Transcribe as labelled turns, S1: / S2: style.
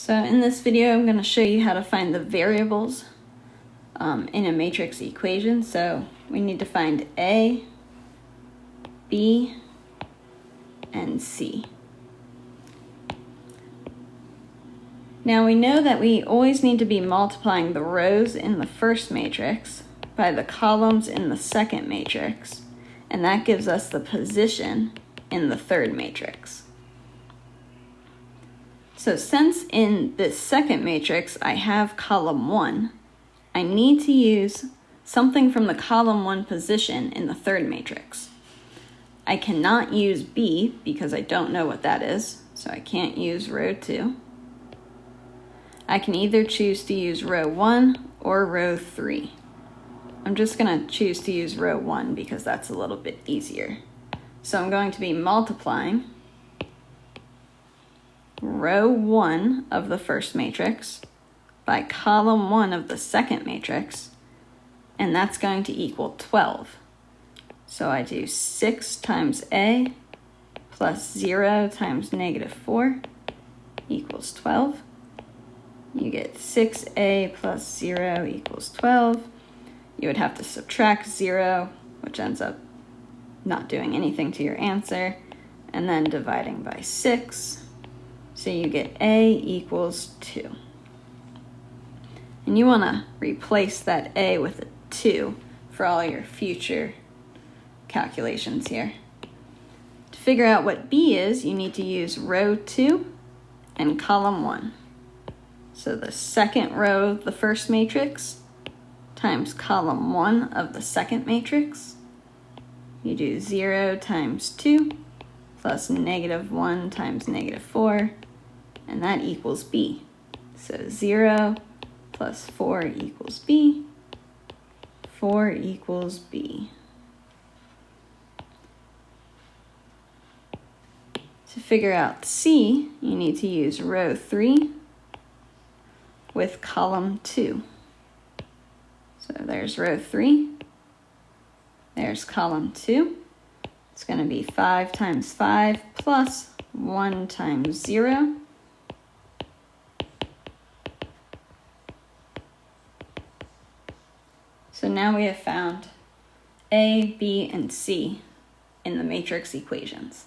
S1: So in this video, I'm going to show you how to find the variables in a matrix equation. So we need to find A, B, and C. Now we know that we always need to be multiplying the rows in the first matrix by the columns in the second matrix, and that gives us the position in the third matrix. So since in this second matrix I have column 1, I need to use something from the column 1 position in the third matrix. I cannot use B because I don't know what that is, so I can't use row 2. I can either choose to use row 1 or row 3. I'm just going to choose to use row 1 because that's a little bit easier. So I'm going to be multiplying row 1 of the first matrix by column 1 of the second matrix, and that's going to equal 12. So I do 6 times A plus 0 times -4 equals 12. You get 6A plus 0 equals 12. You would have to subtract 0, which ends up not doing anything to your answer, and then dividing by 6. So you get A equals 2. And you want to replace that A with a 2 for all your future calculations here. To figure out what B is, you need to use row 2 and column 1. So the second row of the first matrix times column 1 of the second matrix. You do 0 times 2 plus -1 times -4, and that equals B. So 0 plus 4 equals B. 4 equals B. To figure out C, you need to use row 3 with column 2. So there's row 3. There's column 2. It's going to be 5 times 5 plus 1 times 0. So now we have found A, B, and C in the matrix equations.